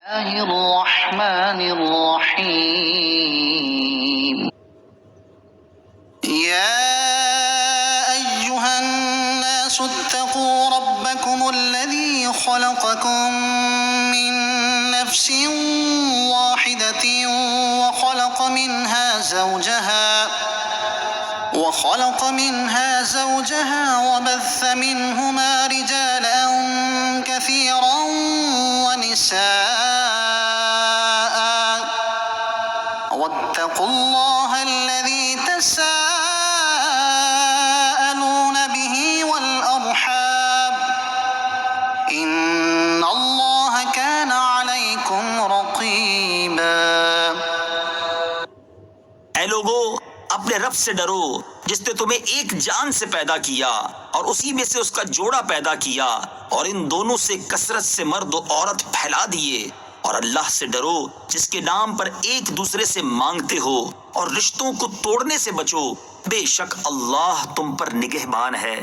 الله الرحمن الرحيم يا أيها الناس اتقوا ربكم الذي خلقكم من نفس واحدة وخلق منها زوجها وبث منهما رجالا كثيرا ونساء واتقوا الله الذي تساءلون به والأرحام إن الله كان عليكم رقيبا اے لوگو، اپنے رب سے ڈرو جس نے تمہیں ایک جان سے پیدا کیا اور اسی میں سے اس کا جوڑا پیدا کیا اور ان دونوں سے کثرت سے مرد و عورت پھیلا دیے، اور اللہ سے ڈرو جس کے نام پر ایک دوسرے سے مانگتے ہو اور رشتوں کو توڑنے سے بچو، بے شک اللہ تم پر نگہبان ہے۔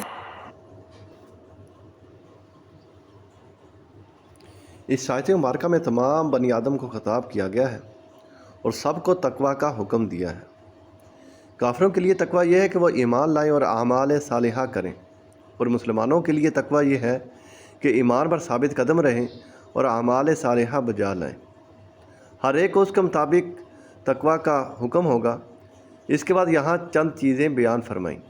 اس آیت مبارکہ میں تمام بنی آدم کو خطاب کیا گیا ہے اور سب کو تقوی کا حکم دیا ہے۔ کافروں کے لیے تقوی یہ ہے کہ وہ ایمان لائیں اور اعمال صالحہ کریں، اور مسلمانوں کے لیے تقوی یہ ہے کہ ایمان پر ثابت قدم رہیں اور اعمال صالحہ بجا لائیں۔ ہر ایک کو اس کے مطابق تقوی کا حکم ہوگا۔ اس کے بعد یہاں چند چیزیں بیان فرمائیں۔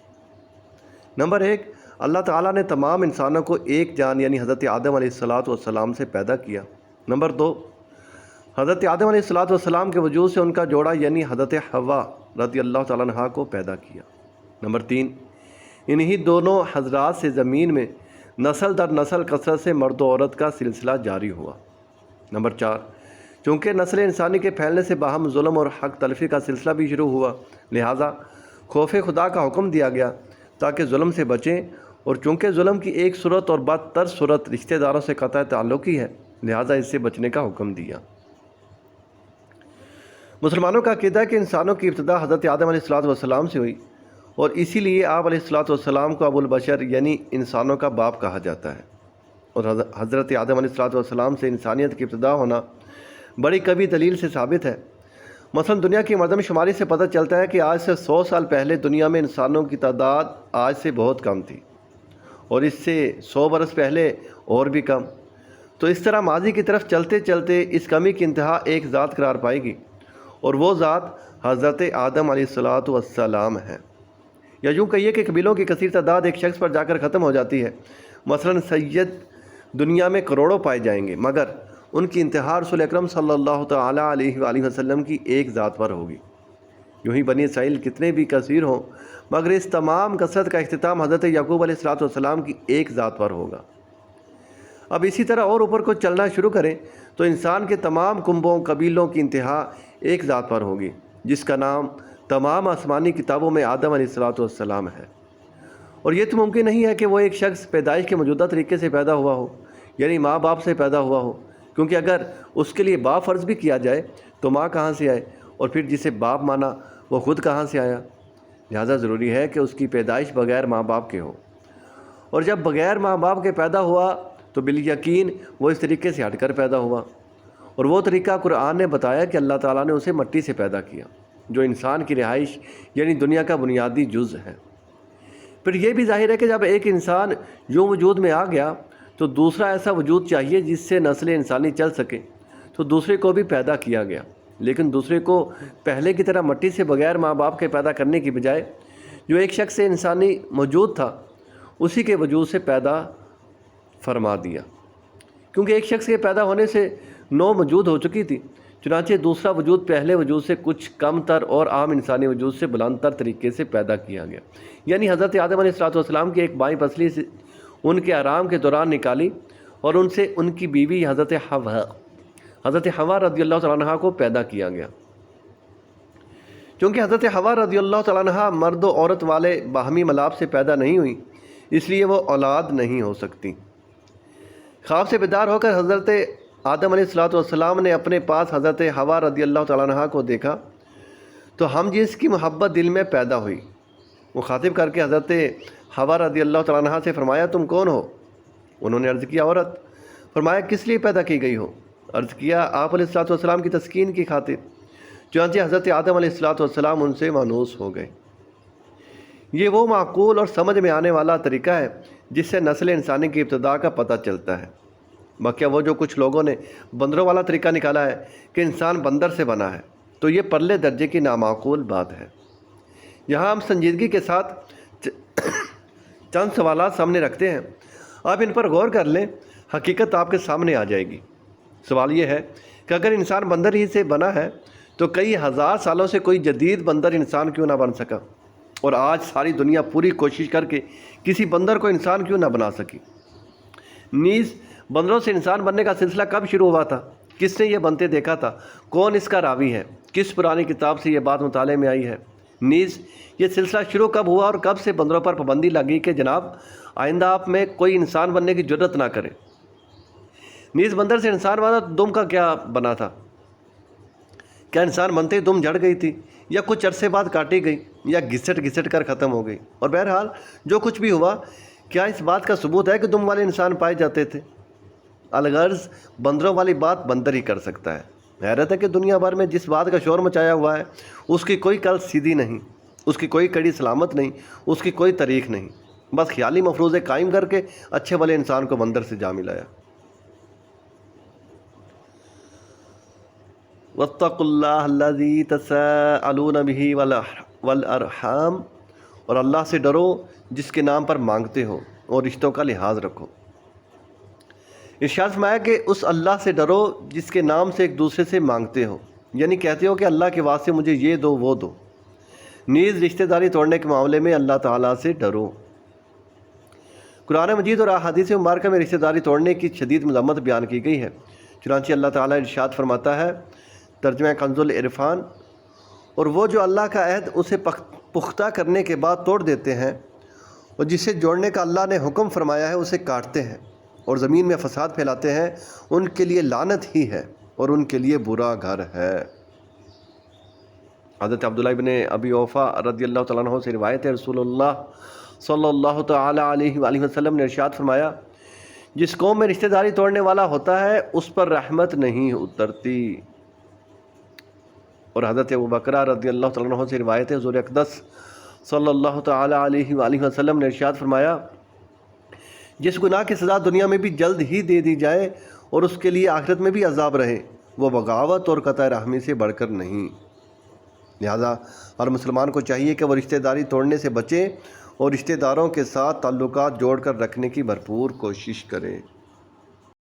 نمبر 1، اللہ تعالیٰ نے تمام انسانوں کو ایک جان یعنی حضرت آدم علیہ السلام سے پیدا کیا۔ نمبر 2، حضرت آدم علیہ السلام کے وجود سے ان کا جوڑا یعنی حضرت حوا رضی اللہ تعالیٰ عنہا کو پیدا کیا۔ نمبر 3، انہی دونوں حضرات سے زمین میں نسل در نسل کثرت سے مرد و عورت کا سلسلہ جاری ہوا۔ نمبر 4، چونکہ نسل انسانی کے پھیلنے سے باہم ظلم اور حق تلفی کا سلسلہ بھی شروع ہوا، لہٰذا خوف خدا کا حکم دیا گیا تاکہ ظلم سے بچیں، اور چونکہ ظلم کی ایک صورت اور بدتر صورت رشتہ داروں سے قطع تعلقی ہے، لہٰذا اس سے بچنے کا حکم دیا۔ مسلمانوں کا عقیدہ ہے کہ انسانوں کی ابتدا حضرت آدم علیہ السلام سے ہوئی، اور اسی لیے آپ علیہ السلام کو ابو البشر یعنی انسانوں کا باپ کہا جاتا ہے، اور حضرت آدم علیہ السلام سے انسانیت کی ابتدا ہونا بڑی قوی دلیل سے ثابت ہے۔ مثلا دنیا کی مردم شماری سے پتہ چلتا ہے کہ آج سے 100 سال پہلے دنیا میں انسانوں کی تعداد آج سے بہت کم تھی، اور اس سے 100 برس پہلے اور بھی کم۔ تو اس طرح ماضی کی طرف چلتے چلتے اس کمی کی انتہا ایک ذات قرار پائے گی، اور وہ ذات حضرت آدم علیہ السلام ہے۔ یا یوں کہیے کہ قبیلوں کی کثیر تعداد ایک شخص پر جا کر ختم ہو جاتی ہے۔ مثلا سید دنیا میں کروڑوں پائے جائیں گے، مگر ان کی انتہا رسول اکرم صلی اللہ تعالیٰ علیہ وآلہ وسلم کی ایک ذات پر ہوگی۔ یوں ہی بنی اسرائیل کتنے بھی کثیر ہوں، مگر اس تمام کثرت کا اختتام حضرت یعقوب علیہ السلام کی ایک ذات پر ہوگا۔ اب اسی طرح اور اوپر کو چلنا شروع کریں تو انسان کے تمام کنبوں قبیلوں کی انتہا ایک ذات پر ہوگی، جس کا نام تمام آسمانی کتابوں میں آدم علیہ السلام ہے۔ اور یہ تو ممکن نہیں ہے کہ وہ ایک شخص پیدائش کے موجودہ طریقے سے پیدا ہوا ہو، یعنی ماں باپ سے پیدا ہوا ہو، کیونکہ اگر اس کے لیے باپ فرض بھی کیا جائے تو ماں کہاں سے آئے، اور پھر جسے باپ مانا وہ خود کہاں سے آیا؟ لہذا ضروری ہے کہ اس کی پیدائش بغیر ماں باپ کے ہو، اور جب بغیر ماں باپ کے پیدا ہوا تو بالیقین وہ اس طریقے سے ہٹ کر پیدا ہوا، اور وہ طریقہ قرآن نے بتایا کہ اللہ تعالیٰ نے اسے مٹی سے پیدا کیا، جو انسان کی رہائش یعنی دنیا کا بنیادی جز ہے۔ پھر یہ بھی ظاہر ہے کہ جب ایک انسان یوں وجود میں آ گیا تو دوسرا ایسا وجود چاہیے جس سے نسل انسانی چل سکے، تو دوسرے کو بھی پیدا کیا گیا، لیکن دوسرے کو پہلے کی طرح مٹی سے بغیر ماں باپ کے پیدا کرنے کی بجائے جو ایک شخص سے انسانی موجود تھا اسی کے وجود سے پیدا فرما دیا، کیونکہ ایک شخص کے پیدا ہونے سے 9 موجود ہو چکی تھی، چنانچہ دوسرا وجود پہلے وجود سے کچھ کم تر اور عام انسانی وجود سے بلند تر طریقے سے پیدا کیا گیا، یعنی حضرت آدم علیہ السلام کی ایک بائیں پسلی سے ان کے آرام کے دوران نکالی، اور ان سے ان کی بیوی حضرت حوا رضی اللہ تعالیٰ عنہ کو پیدا کیا گیا۔ چونکہ حضرت حوا رضی اللہ تعالیٰ عنہ مرد و عورت والے باہمی ملاپ سے پیدا نہیں ہوئی، اس لیے وہ اولاد نہیں ہو سکتی۔ خواب سے بیدار ہو کر حضرت آدم علیہ السلام نے اپنے پاس حضرت حوا رضی اللہ تعالیٰ عنہ کو دیکھا تو ہم جنس کی محبت دل میں پیدا ہوئی۔ مخاطب کر کے حضرت حوا رضی اللہ تعالیٰ عنہ سے فرمایا تم کون ہو؟ انہوں نے عرض کیا عورت۔ فرمایا کس لیے پیدا کی گئی ہو؟ عرض کیا آپ علیہ الصلوۃ والسلام کی تسکین کی خاطر، چنانچہ حضرت آدم علیہ الصلوۃ والسلام ان سے مانوس ہو گئے۔ یہ وہ معقول اور سمجھ میں آنے والا طریقہ ہے جس سے نسل انسانی کی ابتدا کا پتہ چلتا ہے۔ باقی وہ جو کچھ لوگوں نے بندروں والا طریقہ نکالا ہے کہ انسان بندر سے بنا ہے، تو یہ پرلے درجے کی نامعقول بات ہے۔ یہاں ہم سنجیدگی کے ساتھ چند سوالات سامنے رکھتے ہیں، آپ ان پر غور کر لیں، حقیقت آپ کے سامنے آ جائے گی۔ سوال یہ ہے کہ اگر انسان بندر ہی سے بنا ہے تو کئی ہزار سالوں سے کوئی جدید بندر انسان کیوں نہ بن سکا، اور آج ساری دنیا پوری کوشش کر کے کسی بندر کو انسان کیوں نہ بنا سکی؟ نیز بندروں سے انسان بننے کا سلسلہ کب شروع ہوا تھا؟ کس نے یہ بنتے دیکھا تھا؟ کون اس کا راوی ہے؟ کس پرانی کتاب سے یہ بات مطالعے میں آئی ہے؟ نیز یہ سلسلہ شروع کب ہوا اور کب سے بندروں پر پابندی لگی کہ جناب آئندہ آپ میں کوئی انسان بننے کی جرت نہ کرے؟ نیز بندر سے انسان بنا تو دم کا کیا بنا تھا؟ کیا انسان بنتے ہی دم جھڑ گئی تھی، یا کچھ عرصے بعد کاٹی گئی، یا گھسٹ کر ختم ہو گئی؟ اور بہرحال جو کچھ بھی ہوا، کیا اس بات کا ثبوت ہے کہ دم والے انسان پائے جاتے تھے؟ الغرض بندروں والی بات بندر ہی کر سکتا ہے۔ حیرت ہے کہ دنیا بھر میں جس بات کا شور مچایا ہوا ہے اس کی کوئی کل سیدھی نہیں، اس کی کوئی کڑی سلامت نہیں، اس کی کوئی تاریخ نہیں، بس خیالی مفروضے قائم کر کے اچھے بھلے انسان کو بندر سے جا ملایا۔ واتقوا اللہ الذی تساءلون بہ والارحام، اور اللہ سے ڈرو جس کے نام پر مانگتے ہو اور رشتوں کا لحاظ رکھو۔ ارشاد فرمایا کہ اس اللہ سے ڈرو جس کے نام سے ایک دوسرے سے مانگتے ہو، یعنی کہتے ہو کہ اللہ کے واسطے مجھے یہ دو وہ دو۔ نیز رشتہ داری توڑنے کے معاملے میں اللہ تعالیٰ سے ڈرو۔ قرآن مجید اور احادیث مبارکہ میں رشتہ داری توڑنے کی شدید مذمت بیان کی گئی ہے۔ چنانچہ اللہ تعالیٰ ارشاد فرماتا ہے، ترجمہ کنز العرفان، اور وہ جو اللہ کا عہد اسے پختہ کرنے کے بعد توڑ دیتے ہیں اور جسے جوڑنے کا اللہ نے حکم فرمایا ہے اسے کاٹتے ہیں اور زمین میں فساد پھیلاتے ہیں، ان کے لیے لعنت ہی ہے اور ان کے لیے برا گھر ہے۔ حضرت عبداللہ ابن ابی اوفا رضی اللہ تعالیٰ عنہ سے روایت ہے، رسول اللہ صلی اللہ تعالیٰ علیہ وآلہ وسلم نے ارشاد فرمایا، جس قوم میں رشتہ داری توڑنے والا ہوتا ہے اس پر رحمت نہیں اترتی۔ اور حضرت ابوبکر رضی اللہ تعالیٰ عنہ سے روایت ہے، حضور اقدس صلی اللہ تعالیٰ علیہ وآلہ وسلم نے ارشاد فرمایا، جس گناہ کی سزا دنیا میں بھی جلد ہی دے دی جائے اور اس کے لیے آخرت میں بھی عذاب رہے، وہ بغاوت اور قطع رحمی سے بڑھ کر نہیں۔ لہذا ہر مسلمان کو چاہیے کہ وہ رشتہ داری توڑنے سے بچے اور رشتہ داروں کے ساتھ تعلقات جوڑ کر رکھنے کی بھرپور کوشش کرے۔